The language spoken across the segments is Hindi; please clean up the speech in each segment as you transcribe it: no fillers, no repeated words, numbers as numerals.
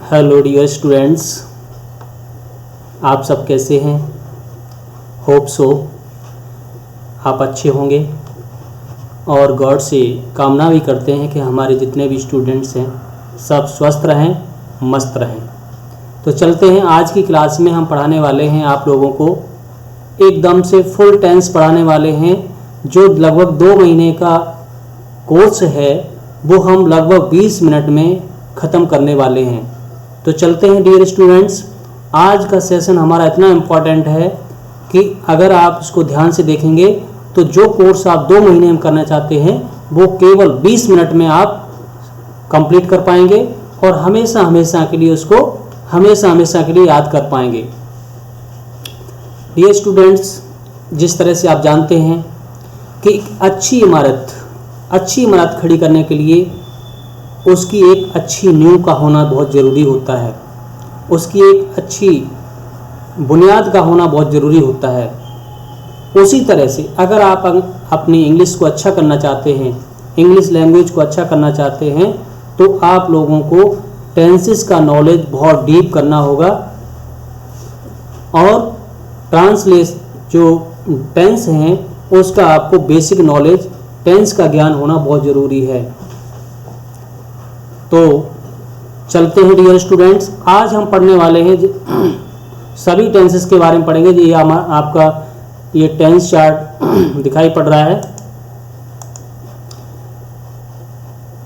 हेलो डियर स्टूडेंट्स, आप सब कैसे हैं? होप सो आप अच्छे होंगे और गॉड से कामना भी करते हैं कि हमारे जितने भी स्टूडेंट्स हैं सब स्वस्थ रहें, मस्त रहें। तो चलते हैं, आज की क्लास में हम पढ़ाने वाले हैं आप लोगों को एकदम से फुल टेंस पढ़ाने वाले हैं। जो लगभग 2 महीने का कोर्स है वो हम लगभग 20 मिनट में ख़त्म करने वाले हैं। तो चलते हैं डियर स्टूडेंट्स, आज का सेशन हमारा इतना इम्पॉर्टेंट है कि अगर आप इसको ध्यान से देखेंगे तो जो कोर्स आप 2 महीने में करना चाहते हैं वो केवल 20 मिनट में आप कंप्लीट कर पाएंगे और हमेशा हमेशा के लिए उसको हमेशा के लिए याद कर पाएंगे। डियर स्टूडेंट्स, जिस तरह से आप जानते हैं कि एक अच्छी इमारत खड़ी करने के लिए उसकी एक अच्छी नींव का होना बहुत ज़रूरी होता है, उसकी एक अच्छी बुनियाद का होना बहुत ज़रूरी होता है। उसी तरह से अगर आप अपनी इंग्लिश को अच्छा करना चाहते हैं, इंग्लिश लैंग्वेज को अच्छा करना चाहते हैं, तो आप लोगों को टेंसेस का नॉलेज बहुत डीप करना होगा और जो टेंस हैं उसका आपको बेसिक नॉलेज, टेंस का ज्ञान होना बहुत ज़रूरी है। तो चलते हैं डियर स्टूडेंट्स, आज हम पढ़ने वाले हैं सभी टेंसेस के बारे में पढ़ेंगे। ये आपका ये टेंस चार्ट दिखाई पड़ रहा है,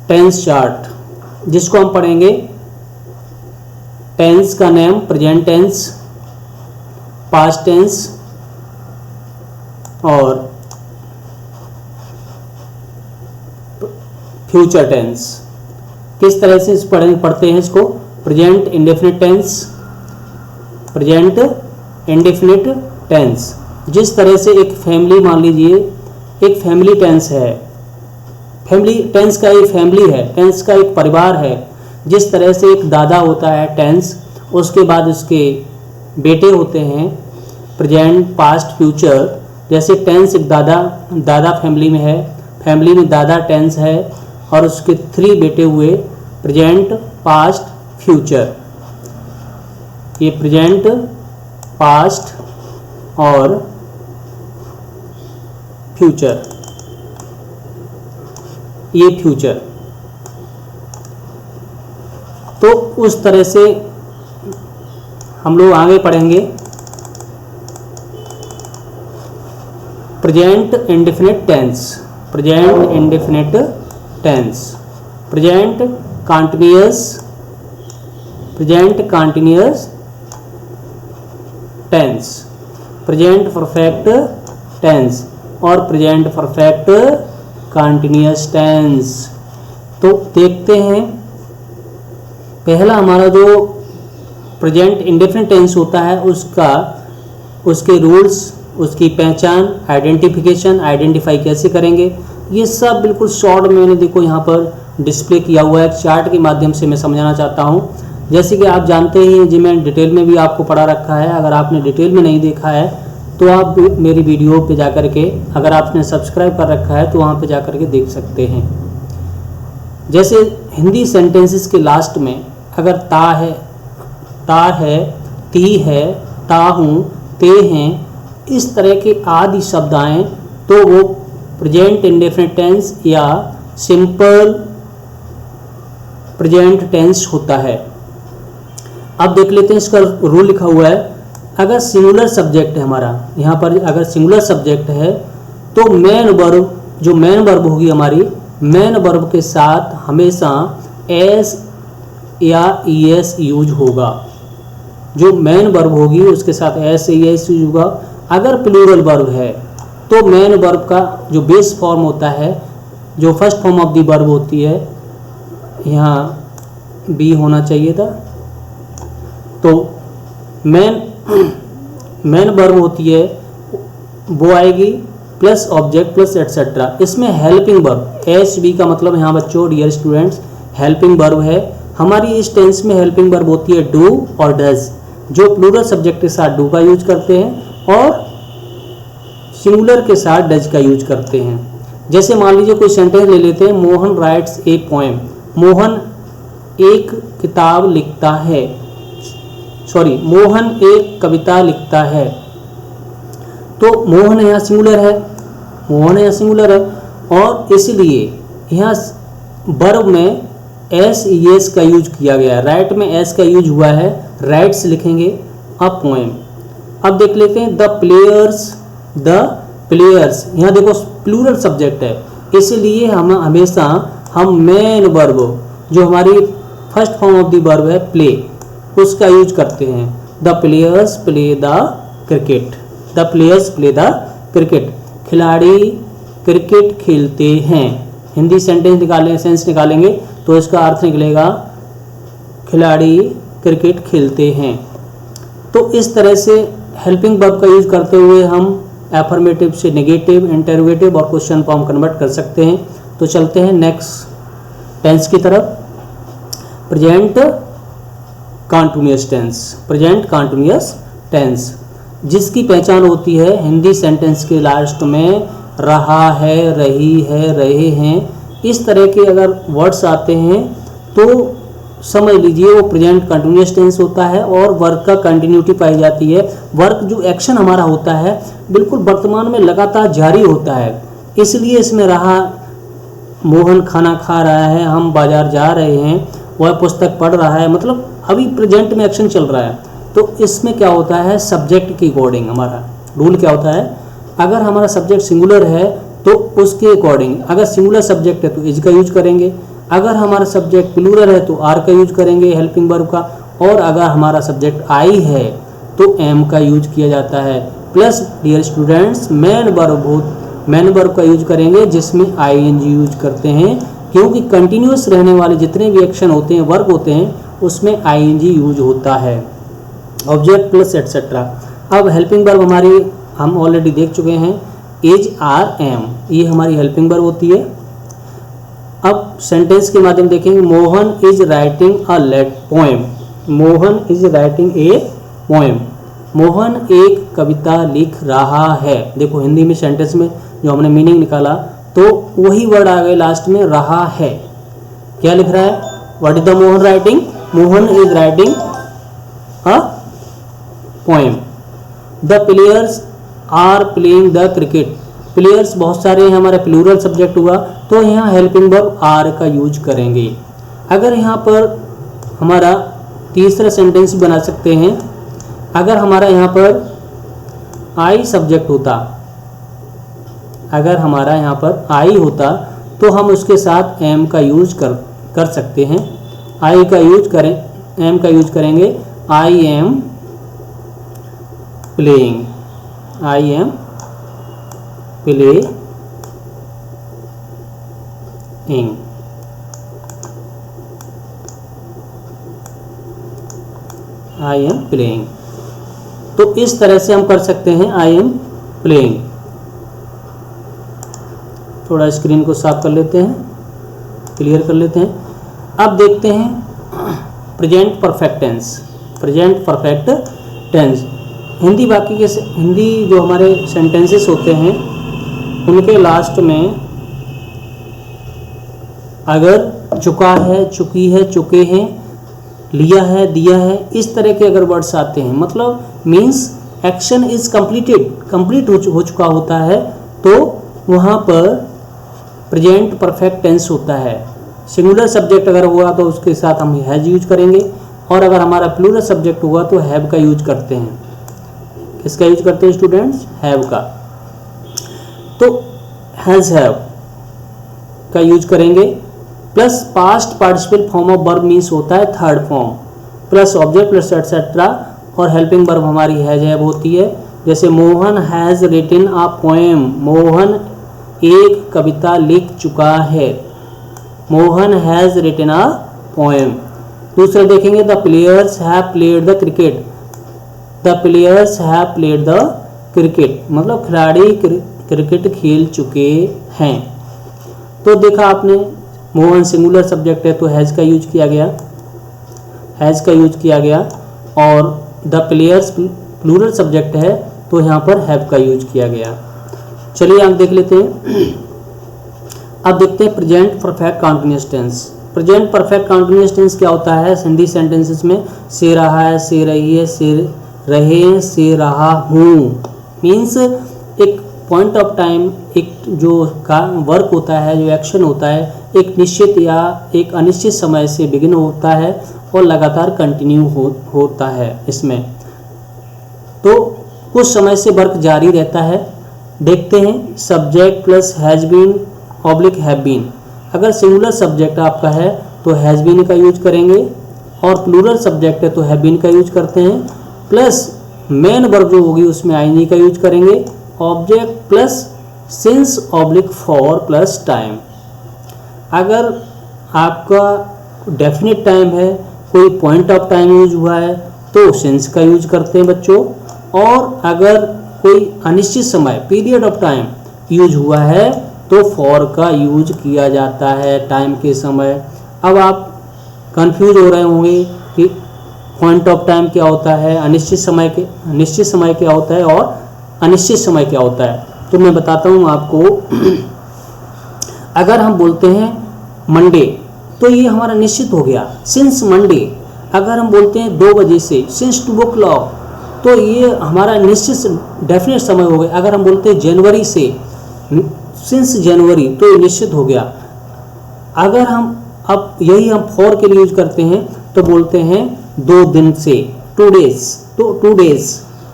टेंस चार्ट जिसको हम पढ़ेंगे। टेंस का name present tense, past tense और फ्यूचर टेंस। किस तरह से पढ़ते हैं इसको? Present indefinite tense. जिस तरह से एक फैमिली, मान लीजिए एक फैमिली टेंस है, फैमिली टेंस का एक फैमिली है, टेंस का एक परिवार है। जिस तरह से एक दादा होता है टेंस, उसके बाद उसके बेटे होते हैं प्रेजेंट, पास्ट, फ्यूचर। जैसे टेंस एक दादा फैमिली में है, फैमिली में दादा टेंस है और उसके 3 बेटे हुए प्रेजेंट, पास्ट, फ्यूचर। ये प्रेजेंट, पास्ट और फ्यूचर, ये फ्यूचर। तो उस तरह से हम लोग आगे पढ़ेंगे। Present indefinite tense, present indefinite tense, present continuous tense, present perfect tense और प्रेजेंट परफेक्ट कंटीन्यूअस टेंस। तो देखते हैं, पहला हमारा जो प्रेजेंट इंडेफिनिट टेंस होता है उसके रूल्स, उसकी पहचान, आइडेंटिफाई कैसे करेंगे, ये सब बिल्कुल शॉर्ट में मैंने देखो यहाँ पर डिस्प्ले किया हुआ है। चार्ट के माध्यम से मैं समझाना चाहता हूँ। जैसे कि आप जानते ही, जी मैं डिटेल में भी आपको पढ़ा रखा है। अगर आपने डिटेल में नहीं देखा है तो आप मेरी वीडियो पे जाकर के, अगर आपने सब्सक्राइब कर रखा है तो वहाँ पे जाकर के देख सकते हैं। जैसे हिंदी सेंटेंसेस के लास्ट में अगर ता है, ती है, ता हूँ, ते हैं, इस तरह के आदि शब्द आएँ तो वो प्रेजेंट इंडेफिनिट टेंस या सिंपल प्रेजेंट टेंस होता है। अब देख लेते हैं, इसका रूल लिखा हुआ है। अगर सिंगुलर सब्जेक्ट है हमारा, यहाँ पर अगर सिंगुलर सब्जेक्ट है तो मेन वर्ब, जो मेन वर्ब होगी हमारी, मेन वर्ब के साथ हमेशा एस या ईएस यूज होगा। जो मेन वर्ब होगी उसके साथ एस या ईएस यूज होगा। अगर प्लूरल वर्ब है तो मेन वर्ब का जो बेस फॉर्म होता है, जो first form of the verb होती है, यहाँ बी होना चाहिए था। तो मेन वर्ब होती है वो आएगी प्लस ऑब्जेक्ट प्लस एटसेट्रा। इसमें हेल्पिंग वर्ब, एस बी का मतलब यहाँ बच्चों, डियर स्टूडेंट्स, हेल्पिंग वर्ब है हमारी। इस टेंस में हेल्पिंग वर्ब होती है डू और डज, जो प्लूरल सब्जेक्ट के साथ डू का यूज करते हैं और सिंगुलर के साथ डज का यूज करते हैं। जैसे मान लीजिए कोई सेंटेंस ले लेते हैं, Mohan writes a poem. Mohan एक किताब लिखता है, सॉरी मोहन एक कविता लिखता है। तो मोहन यहाँ सिंगुलर है, मोहन यहाँ सिंगुलर है, और इसलिए यहाँ वर्ब में एस एस का यूज किया गया है। राइट में एस का यूज हुआ है, राइट्स लिखेंगे अ पोएम। अब देख लेते हैं द प्लेयर्स, यहाँ देखो प्लूरल सब्जेक्ट है, इसलिए हम हमेशा हम मेन वर्ब जो हमारी first form of the verb है प्ले, उसका यूज करते हैं। The players play the cricket, the players play the cricket, खिलाड़ी क्रिकेट खेलते हैं। हिंदी सेंस निकालेंगे तो इसका अर्थ निकलेगा खिलाड़ी क्रिकेट खेलते हैं। तो इस तरह से हेल्पिंग वर्ब का यूज करते हुए हम एफर्मेटिव से नेगेटिव, इंटरोगेटिव और क्वेश्चन फॉर्म कन्वर्ट कर सकते हैं। तो चलते हैं नेक्स्ट टेंस की तरफ, present continuous tense. Present continuous tense जिसकी पहचान होती है हिंदी सेंटेंस के लास्ट में रहा है, रही है, रहे हैं, इस तरह के अगर वर्ड्स आते हैं तो समझ लीजिए वो प्रेजेंट कंटिन्यूअस टेंस होता है और वर्क का कंटिन्यूटी पाई जाती है। वर्क जो एक्शन हमारा होता है बिल्कुल वर्तमान में लगातार जारी होता है, इसलिए इसमें रहा, मोहन खाना खा रहा है, हम बाजार जा रहे हैं, वह पुस्तक पढ़ रहा है, मतलब अभी प्रेजेंट में एक्शन चल रहा है। तो इसमें क्या होता है, सब्जेक्ट के अकॉर्डिंग हमारा रूल क्या होता है, अगर हमारा सब्जेक्ट सिंगुलर है तो उसके अकॉर्डिंग, अगर सिंगुलर सब्जेक्ट है तो इज का यूज करेंगे, अगर हमारा सब्जेक्ट प्लूरल है तो आर का यूज करेंगे हेल्पिंग वर्ब का, और अगर हमारा सब्जेक्ट आई है तो एम का यूज किया जाता है। Plus dear students main verb का यूज करेंगे जिसमें आईएनजी यूज करते हैं, क्योंकि कंटिन्यूअस रहने वाले जितने भी एक्शन होते हैं, वर्ब होते हैं, उसमें आईएनजी यूज होता है। Object plus etcetera. अब हेल्पिंग वर्ब हमारी हम ऑलरेडी देख चुके हैं, इज आर एम, ये हमारी हेल्पिंग वर्ब होती है। अब सेंटेंस के माध्यम देखेंगे, Mohan is writing a poem, Mohan is writing a poem, Mohan एक कविता लिख रहा है। देखो हिंदी में सेंटेंस में जो हमने मीनिंग निकाला तो वही वर्ड आ गए लास्ट में, रहा है। क्या लिख रहा है, what is the Mohan writing, Mohan is writing a poem. The players are playing the cricket, players बहुत सारे हैं, हमारा प्लूरल सब्जेक्ट हुआ तो यहाँ हेल्पिंग वर्ब आर का यूज करेंगे। अगर यहाँ पर हमारा तीसरा सेंटेंस बना सकते हैं, अगर हमारा यहाँ पर आई सब्जेक्ट होता, अगर हमारा यहाँ पर आई होता तो हम उसके साथ एम का यूज कर सकते हैं। आई का यूज करें, एम का यूज करेंगे, I am playing, I am playing, I am playing. तो इस तरह से हम कर सकते हैं आई एम प्लेइंग। थोड़ा स्क्रीन को साफ कर लेते हैं, क्लियर कर लेते हैं। अब देखते हैं present perfect tense. Present perfect tense Hindi वाक्य के हिंदी जो हमारे सेंटेंसेस होते हैं उनके लास्ट में अगर चुका है, चुकी है, चुके हैं, लिया है, दिया है, इस तरह के अगर वर्ड्स आते हैं, मतलब मीन्स एक्शन इज कंप्लीट हो चुका होता है, तो वहाँ पर प्रेजेंट परफेक्ट टेंस होता है। सिंगुलर सब्जेक्ट अगर हुआ तो उसके साथ हम हैज यूज करेंगे, और अगर हमारा प्लूरल सब्जेक्ट हुआ तो हैव का यूज करते हैं। किसका यूज करते हैं स्टूडेंट्स, हैव का। तो हैज हैव का यूज करेंगे, plus past participle form of verb means होता है third form, plus object plus etcetera, और हेल्पिंग वर्ब हमारी हैज हैव होती है। जैसे Mohan has written a poem, Mohan एक कविता लिख चुका है, Mohan has written a poem. दूसरा देखेंगे, the players have played the cricket, the players have played the cricket, मतलब खिलाड़ी क्रिकेट खेल चुके हैं। तो देखा आपने, मोहन सिंगुलर सब्जेक्ट है तो हैज का यूज किया गया, हैज का यूज किया गया, और द प्लेयर्स प्लूरल सब्जेक्ट है तो यहाँ पर हैव का यूज किया गया। चलिए आप देख लेते हैं। अब देखते हैं present perfect continuous tense. Present perfect continuous tense क्या होता है हिंदी सेंटेंसेस में? से रहा है, से रही है, से रहे, से रहा हूँ। मीन्स एक पॉइंट ऑफ टाइम, एक जो वर्क होता है, जो एक्शन होता है, एक निश्चित या एक अनिश्चित समय से बिगिन होता है और लगातार कंटिन्यू होता है। इसमें तो कुछ समय से वर्क जारी रहता है। देखते हैं, subject plus has been oblique have been. अगर सिंगुलर सब्जेक्ट आपका है तो हैज़ बीन का यूज करेंगे, और प्लूरल सब्जेक्ट है तो हैव बीन का यूज करते हैं, प्लस मेन वर्ब जो होगी उसमें आईएनजी का यूज करेंगे, object plus since oblique for plus time. अगर आपका डेफिनेट टाइम है, कोई पॉइंट ऑफ टाइम यूज हुआ है तो सिंस का यूज करते हैं बच्चों, और अगर कोई अनिश्चित समय पीरियड ऑफ टाइम यूज हुआ है तो फॉर का यूज किया जाता है टाइम के समय। अब आप कंफ्यूज हो रहे होंगे कि पॉइंट ऑफ टाइम क्या होता है, निश्चित समय क्या होता है और अनिश्चित समय क्या होता है। तो मैं बताता हूँ आपको। अगर हम बोलते हैं मंडे तो ये हमारा निश्चित हो गया, सिंस मंडे। अगर हम बोलते हैं 2 बजे से, सिंस 2 o'clock, तो ये हमारा निश्चित डेफिनेट समय हो गया। अगर हम बोलते हैं जनवरी से, सिंस जनवरी, तो ये निश्चित हो गया। अगर हम अब यही हम फॉर के लिए यूज करते हैं तो बोलते हैं 2 दिन से, 2 days, तो 2 days,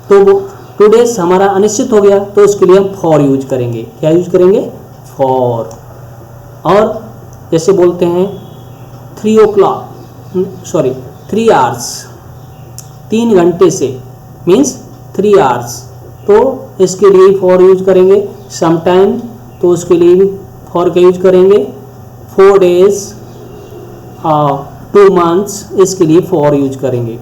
तो वो 2 days हमारा अनिश्चित हो गया, तो उसके लिए हम फॉर यूज करेंगे। क्या यूज करेंगे? फॉर। और जैसे बोलते हैं 3 hours, 3 घंटे से, मीन्स 3 hours, तो इसके लिए फॉर यूज करेंगे। समटाइम, तो उसके लिए भी फॉर का यूज करेंगे। 4 days, 2 months, इसके लिए फॉर यूज करेंगे।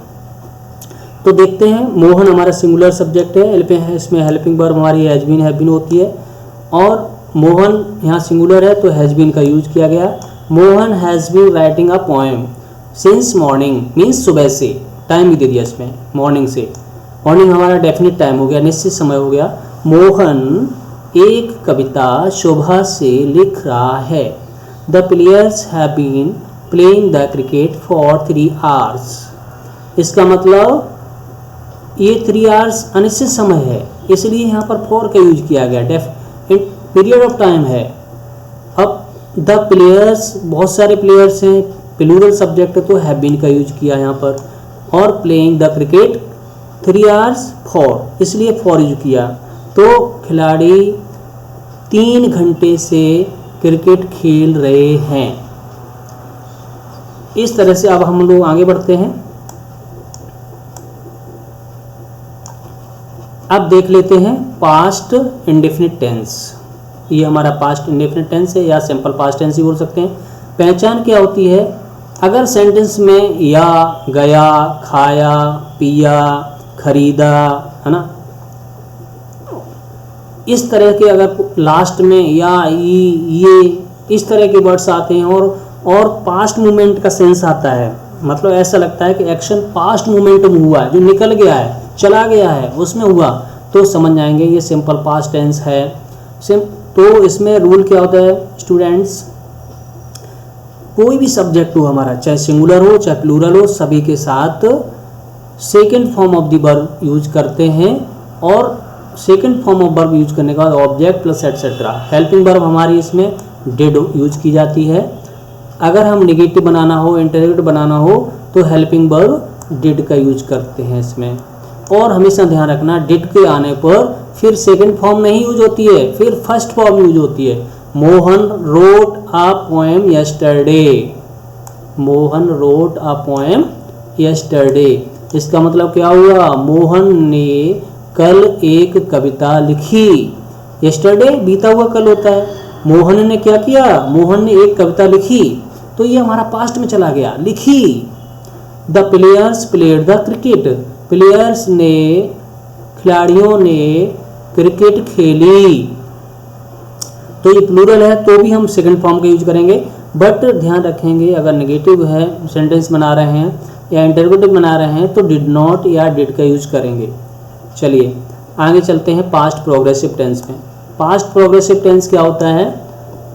तो देखते हैं, मोहन हमारा सिंगुलर सब्जेक्ट है, इसमें हेल्पिंग वर्ब हमारी हैज बीन हैव बीन होती है, और मोहन यहाँ सिंगुलर है तो हैज बीन का यूज किया गया। Mohan has been writing a poem since morning, means सुबह से, टाइम भी दे दिया इसमें, मॉर्निंग से। मॉर्निंग हमारा डेफिनेट टाइम हो गया, निश्चित समय हो गया। मोहन एक कविता सुबह से लिख रहा है। The players have been playing the cricket for 3 hours। इसका मतलब ये 3 hours अनिश्चित समय है, इसलिए यहाँ पर फॉर का यूज किया गया, पीरियड ऑफ टाइम है। अब द प्लेयर्स, बहुत सारे प्लेयर्स हैं, प्लूरल सब्जेक्ट है तो हैव बीन का यूज किया यहाँ पर, और playing the cricket 3 hours for, इसलिए फॉर यूज किया। तो खिलाड़ी 3 घंटे से क्रिकेट खेल रहे हैं। इस तरह से अब हम लोग आगे बढ़ते हैं। अब देख लेते हैं पास्ट इंडेफिनिट टेंस। ये हमारा पास्ट इंडेफिनिट टेंस है, या सिंपल पास्ट टेंस ही बोल सकते हैं। पहचान क्या होती है? अगर सेंटेंस में या, गया, खाया, पिया, खरीदा, है ना, इस तरह के अगर लास्ट में या, ये इस तरह के वर्ड्स आते हैं और पास्ट मूवमेंट का सेंस आता है, मतलब ऐसा लगता है कि एक्शन पास्ट मूवमेंट में हुआ है, जो निकल गया है, चला गया है, उसमें हुआ, तो समझ जाएंगे ये सिंपल पास्ट टेंस है। तो इसमें रूल क्या होता है स्टूडेंट्स? कोई भी सब्जेक्ट हो हमारा, चाहे सिंगुलर हो चाहे प्लूरल हो, सभी के साथ second form of the verb use करते हैं, और second form of verb use करने के बाद object plus etcetera. Helping verb हमारी इसमें डिड यूज की जाती है। अगर हम नेगेटिव बनाना हो, इंटरोगेटिव बनाना हो, तो हेल्पिंग वर्ब डिड का यूज करते हैं इसमें। और हमेशा ध्यान रखना, डिड के आने पर फिर सेकंड फॉर्म नहीं यूज होती है, फिर फर्स्ट फॉर्म यूज होती है। Mohan wrote a poem yesterday, Mohan wrote a poem yesterday. इसका मतलब क्या हुआ? मोहन ने कल एक कविता लिखी। यस्टरडे बीता हुआ कल होता है, मोहन ने क्या किया? मोहन ने एक कविता लिखी, तो ये हमारा पास्ट में चला गया, लिखी। The players played the cricket, players ने, खिलाड़ियों ने क्रिकेट खेली। तो ये प्लूरल है तो भी हम सेकंड फॉर्म का यूज करेंगे, बट ध्यान रखेंगे अगर नेगेटिव है, सेंटेंस बना रहे हैं या इंटरोगेटिव बना रहे हैं, तो डिड नॉट या डिड का यूज करेंगे। चलिए आगे चलते हैं पास्ट प्रोग्रेसिव टेंस में। पास्ट प्रोग्रेसिव टेंस क्या होता है?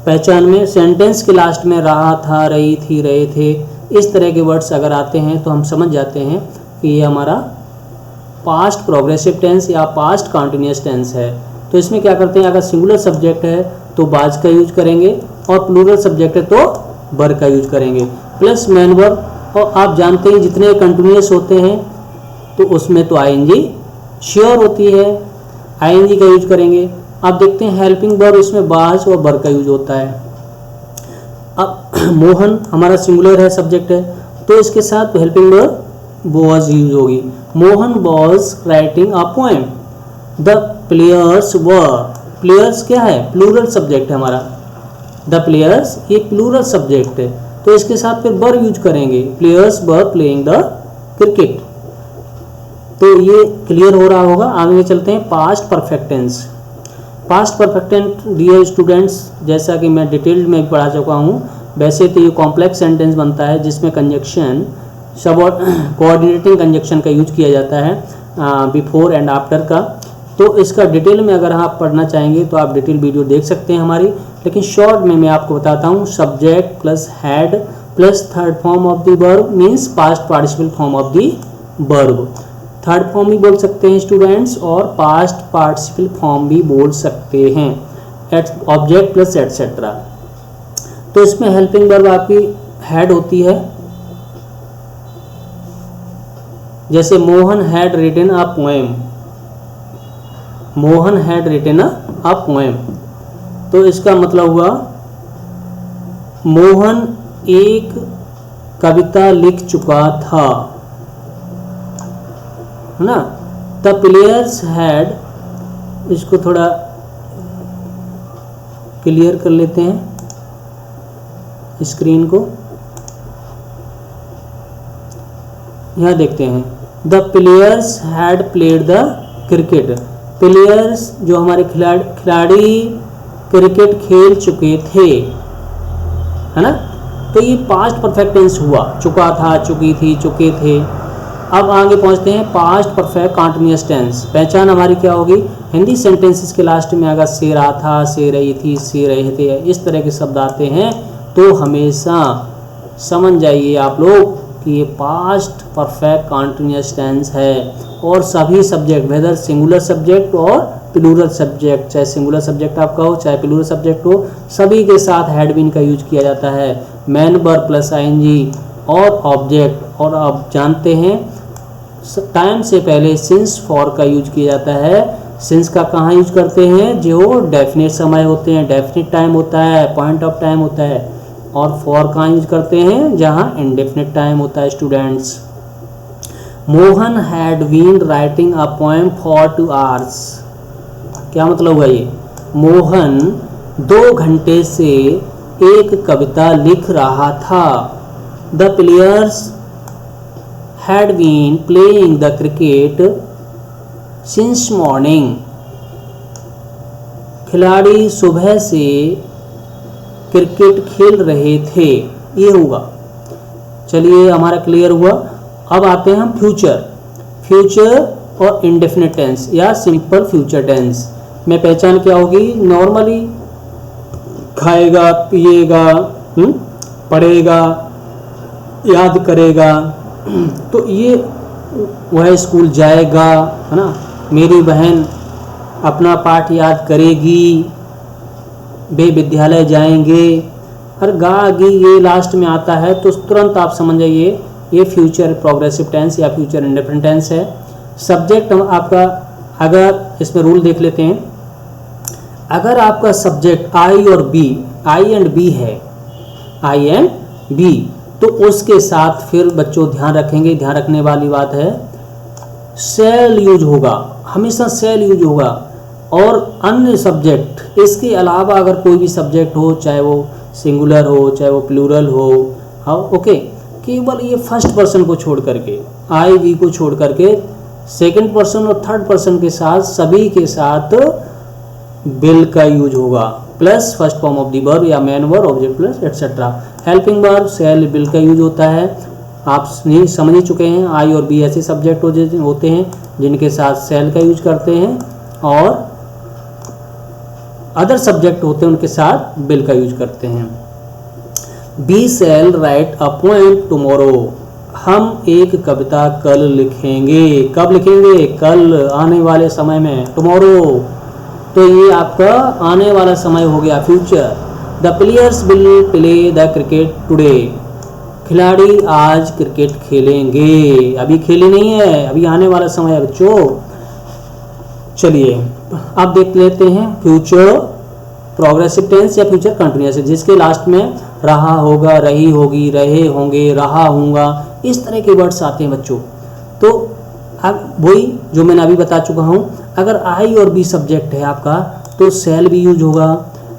पहचान में सेंटेंस के लास्ट में रहा था, रही थी, रहे थे, इस तरह के वर्ड्स अगर आते हैं तो हम समझ जाते हैं कि ये हमारा पास्ट प्रोग्रेसिव टेंस या पास्ट कंटिन्यूअस टेंस है। तो इसमें क्या करते हैं, अगर सिंगुलर सब्जेक्ट है तो बाज का यूज करेंगे और प्लूरल सब्जेक्ट है तो बर का यूज करेंगे, प्लस मैन वर्ब। और आप जानते हैं जितने कंटिन्यूअस होते हैं तो उसमें तो आईएनजी श्योर होती है, आईएनजी का यूज करेंगे। आप देखते हैं हेल्पिंग वर्ब, इसमें बाज और बर का यूज होता है। अब मोहन हमारा सिंगुलर है, सब्जेक्ट है, तो इसके साथ हेल्पिंग वर्ब वाज यूज होगी। Mohan was writing a poem, the players were, players क्या है, प्लूरल सब्जेक्ट है हमारा, द प्लेयर्स ये प्लूरल सब्जेक्ट है, तो इसके साथ फिर वर यूज करेंगे, players were playing the cricket. तो ये क्लियर हो रहा होगा। आगे चलते हैं past perfect tense. Past perfect tense dear students, जैसा कि मैं डिटेल्ड में पढ़ा चुका हूँ, वैसे तो ये कॉम्प्लेक्स सेंटेंस बनता है जिसमें कंजक्शन सब कोऑर्डिनेटिंग कंजक्शन का यूज किया जाता है बिफोर एंड आफ्टर का। तो इसका डिटेल में अगर आप पढ़ना चाहेंगे तो आप डिटेल वीडियो देख सकते हैं हमारी, लेकिन शॉर्ट में मैं आपको बताता हूँ। Subject plus had plus third form of the verb means past participle form of the verb. Third form भी बोल सकते हैं स्टूडेंट्स और पास्ट पार्टिसिपल फॉर्म भी बोल सकते हैं, ऑब्जेक्ट प्लस एटसेट्रा। तो इसमें हेल्पिंग वर्ब आपकी हैड होती है, जैसे Mohan had written a poem, Mohan had written a poem, तो इसका मतलब हुआ मोहन एक कविता लिख चुका था, है ना। द प्लेयर्स हैड, इसको थोड़ा क्लियर कर लेते हैं स्क्रीन को, यहां देखते हैं the players had played the cricket, players जो हमारे खिलाड़ी क्रिकेट खेल चुके थे, है ना। तो ये पास्ट परफेक्ट टेंस हुआ, चुका था, चुकी थी, चुके थे। अब आगे पहुंचते हैं पास्ट परफेक्ट कंटीन्यूअस टेंस। पहचान हमारी क्या होगी, हिंदी सेंटेंसेस के लास्ट में अगर से रहा था, से रही थी, से रहे थे, इस तरह के शब्द आते हैं तो हमेशा समझ जाइए आप लोग कि ये पास्ट परफेक्ट कंटीन्यूअस टेंस है। और सभी सब्जेक्ट वेदर सिंगुलर सब्जेक्ट और प्लूरल सब्जेक्ट, चाहे सिंगुलर सब्जेक्ट आपका हो चाहे प्लूरल सब्जेक्ट हो, सभी के साथ हैड बीन का यूज किया जाता है, मैन वर्ब प्लस आईएनजी और ऑब्जेक्ट। और आप जानते हैं टाइम से पहले सिंस फॉर का यूज किया जाता है। सिंस का कहाँ यूज करते हैं, जो डेफिनेट समय होते हैं, डेफिनेट टाइम होता है, पॉइंट ऑफ टाइम होता है। और फॉर कहाँ यूज करते हैं, जहाँ इंडेफिनेट टाइम होता है students. Mohan had been writing a poem for 2 hours, क्या मतलब हुआ ये, मोहन 2 घंटे से एक कविता लिख रहा था। The players had been playing the cricket since morning, खिलाड़ी सुबह से क्रिकेट खेल रहे थे, ये होगा। चलिए हमारा क्लियर हुआ। अब आते हैं हम फ्यूचर, फ्यूचर और इंडेफिनिट टेंस या सिंपल फ्यूचर टेंस में पहचान क्या होगी, नॉर्मली खाएगा, पिएगा, पढ़ेगा, याद करेगा, तो ये वह स्कूल जाएगा, है ना, मेरी बहन अपना पाठ याद करेगी, वे विद्यालय जाएंगे, और गी ये लास्ट में आता है तो तुरंत आप समझ जाइए ये फ्यूचर प्रोग्रेसिव टेंस या फ्यूचर इंडेफिनिट टेंस है। सब्जेक्ट आपका, अगर इसमें रूल देख लेते हैं, अगर आपका सब्जेक्ट आई और बी, आई एंड बी है, आई एंड बी, तो उसके साथ फिर बच्चों ध्यान रखेंगे, ध्यान रखने वाली बात है, सेल यूज होगा, हमेशा सेल यूज होगा। और अन्य सब्जेक्ट इसके अलावा अगर कोई भी सब्जेक्ट हो, चाहे वो सिंगुलर हो चाहे वो प्लूरल हो, हाँ ओके, केवल ये फर्स्ट पर्सन को छोड़ करके, आई वी को छोड़ करके सेकंड पर्सन और थर्ड पर्सन के साथ, सभी के साथ विल का यूज होगा, plus first form of the verb या main verb, object plus etcetera. Helping verb shall will का यूज होता है, आप समझ ही चुके हैं। आई और बी ऐसे सब्जेक्ट होते हैं जिनके साथ सेल का यूज करते हैं और अदर सब्जेक्ट होते हैं उनके साथ विल का यूज करते हैं। We shall write a poem tomorrow, हम एक कविता कल लिखेंगे। कब लिखेंगे? कल, आने वाले समय में, टुमारो। तो ये आपका आने वाला समय हो गया, future. The players will play the cricket today, खिलाड़ी आज क्रिकेट खेलेंगे। अभी खेले नहीं है, अभी आने वाला समय है बच्चों। चलिए अब देख लेते हैं फ्यूचर प्रोग्रेसिव टेंस या फ्यूचर कंटिन्यूअस, जिसके लास्ट में रहा होगा, रही होगी, रहे होंगे, रहा होगा, इस तरह के वर्ड्स आते हैं बच्चों। तो अब वही जो मैंने अभी बता चुका हूँ, अगर आई और बी सब्जेक्ट है आपका तो शैल भी यूज होगा।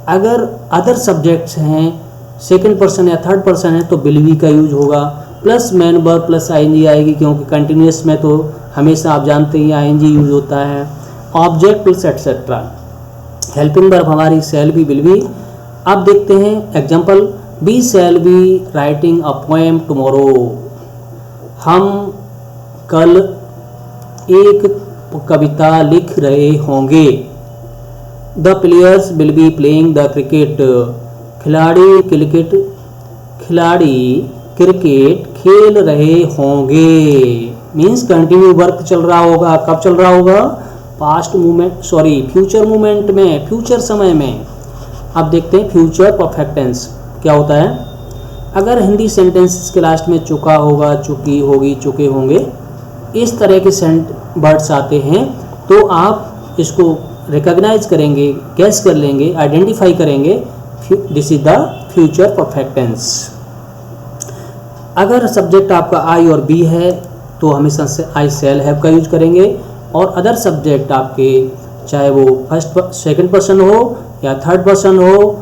अगर अदर सब्जेक्ट्स हैं, सेकंड पर्सन या थर्ड पर्सन है, तो विल बी का यूज होगा। Plus main verb plus ING आएगी, क्योंकि कंटिन्यूअस में तो हमेशा आप जानते हैं आईएनजी यूज होता है। Object plus etcetera. Helping verb हमारी शैल बी, विल बी। अब देखते हैं example. We shall be writing a poem tomorrow, हम कल एक कविता लिख रहे होंगे। The players will be playing the cricket, खिलाड़ी क्रिकेट खेल रहे होंगे। मीन्स कंटिन्यू वर्क चल रहा होगा। कब चल रहा होगा? Past movement, sorry future movement में, फ्यूचर समय में। अब देखते हैं फ्यूचर परफेक्ट टेंस क्या होता है। अगर हिंदी सेंटेंस के लास्ट में चुका होगा, चुकी होगी, चुके होंगे, इस तरह के वर्ड्स आते हैं, तो आप इसको रिकॉग्नाइज करेंगे, गैस कर लेंगे, आइडेंटिफाई करेंगे, this is the future perfect tense. अगर सब्जेक्ट आपका आई और बी है तो हमेशा से आई शैल हैव का यूज करेंगे, और अदर सब्जेक्ट आपके चाहे वो फर्स्ट सेकंड पर्सन हो या थर्ड पर्सन हो,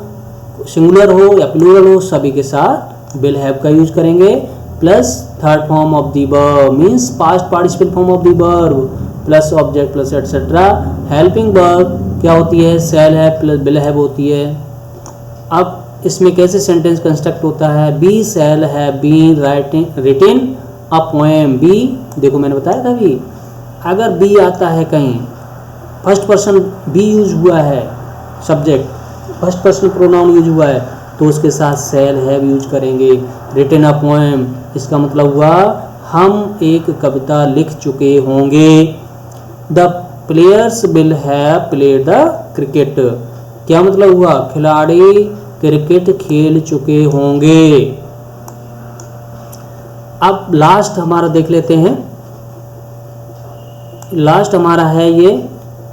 सिंगुलर हो या प्लूरल हो, सभी के साथ विल हैव का यूज करेंगे। Plus third form of the verb, means past participle form of the verb, plus object plus etcetera. Helping verb क्या होती है? Shall have plus will have होती है। अब इसमें कैसे सेंटेंस कंस्ट्रक्ट होता है? Be shall have been written a poem. Be, देखो मैंने बताया था बी, अगर बी आता है कहीं, फर्स्ट पर्सन बी यूज हुआ है, subject first person pronoun use हुआ है, तो उसके साथ शैल हैव यूज करेंगे। रिटन अ पोएम, इसका मतलब हुआ हम एक कविता लिख चुके होंगे। The players will have played the cricket, क्या मतलब हुआ? खिलाड़ी क्रिकेट खेल चुके होंगे। अब लास्ट हमारा देख लेते हैं। लास्ट हमारा है ये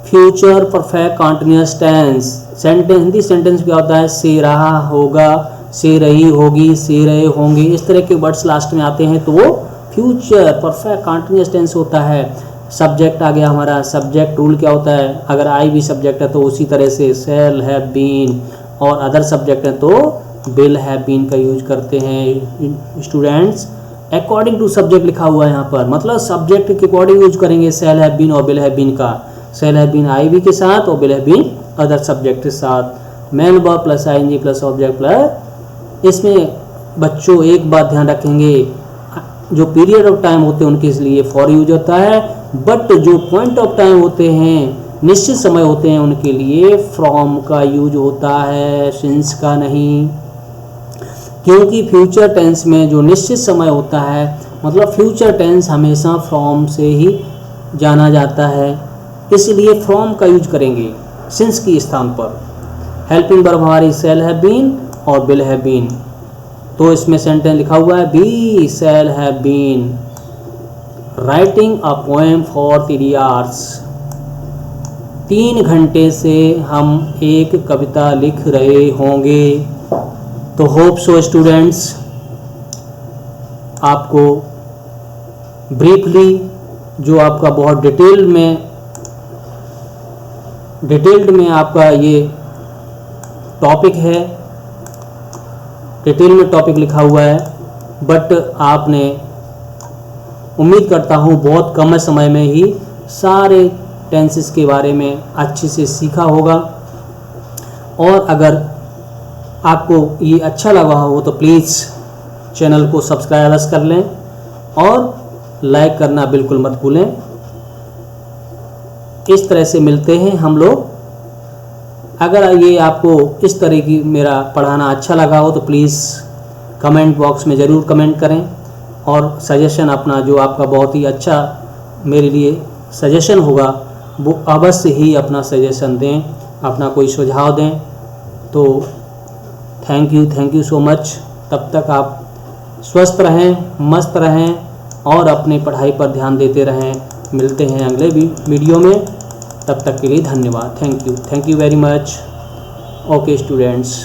future perfect continuous tense. Sentence, Hindi sentence क्या होता है? से रहा होगा, से रही होगी, से रहे होंगे, इस तरह के वर्ड्स लास्ट में आते हैं तो वो फ्यूचर परफेक्ट कंटीन्यूअस टेंस होता है। सब्जेक्ट आ गया हमारा। सब्जेक्ट रूल क्या होता है? अगर आई भी सब्जेक्ट है तो उसी तरह से शैल हैव बीन, और अदर सब्जेक्ट है तो विल हैव बीन का यूज करते हैं स्टूडेंट्स। अकॉर्डिंग टू सब्जेक्ट लिखा हुआ है यहाँ पर, मतलब सब्जेक्ट के अकॉर्डिंग यूज करेंगे शैल हैव बीन और विल हैव बीन का। शैल हैव बीन आई भी के साथ और will have been other subject के साथ। Main verb plus ING plus object plus. इसमें बच्चों एक बात ध्यान रखेंगे, जो पीरियड ऑफ टाइम होते हैं उनके लिए फॉर यूज होता है, बट जो पॉइंट ऑफ टाइम होते हैं, निश्चित समय होते हैं, उनके लिए फ्रॉम का यूज होता है, सिंस का नहीं। क्योंकि फ्यूचर टेंस में जो निश्चित समय होता है, मतलब फ्यूचर टेंस हमेशा फ्रॉम से ही जाना जाता है, इसलिए फ्रॉम का यूज करेंगे सिंस की स्थान पर। हेल्पिंग वर्ब हमारी शैल हैव बीन और विल हैव बीन। तो इसमें सेंटेंस लिखा हुआ है we shall have been writing a poem for 3 hours। 3 घंटे से हम एक कविता लिख रहे होंगे। तो होप सो स्टूडेंट्स, आपको ब्रीफली जो आपका बहुत डिटेल्ड में आपका ये टॉपिक है, डिटेल में टॉपिक लिखा हुआ है, बट आपने उम्मीद करता हूँ बहुत कम समय में ही सारे टेंसेस के बारे में अच्छे से सीखा होगा। और अगर आपको ये अच्छा लगा हो तो प्लीज़ चैनल को सब्सक्राइब कर लें और लाइक करना बिल्कुल मत भूलें। इस तरह से मिलते हैं हम लोग अगर ये आपको इस तरह की मेरा पढ़ाना अच्छा लगा हो तो प्लीज़ कमेंट बॉक्स में ज़रूर कमेंट करें, और सजेशन अपना जो आपका बहुत ही अच्छा मेरे लिए सजेशन होगा वो अवश्य ही अपना सजेशन दें, अपना कोई सुझाव दें। तो थैंक यू सो मच। तब तक आप स्वस्थ रहें, मस्त रहें और अपने पढ़ाई पर ध्यान देते रहें। मिलते हैं अगले वीडियो में, तब तक के लिए धन्यवाद। Thank you very much. Okay students.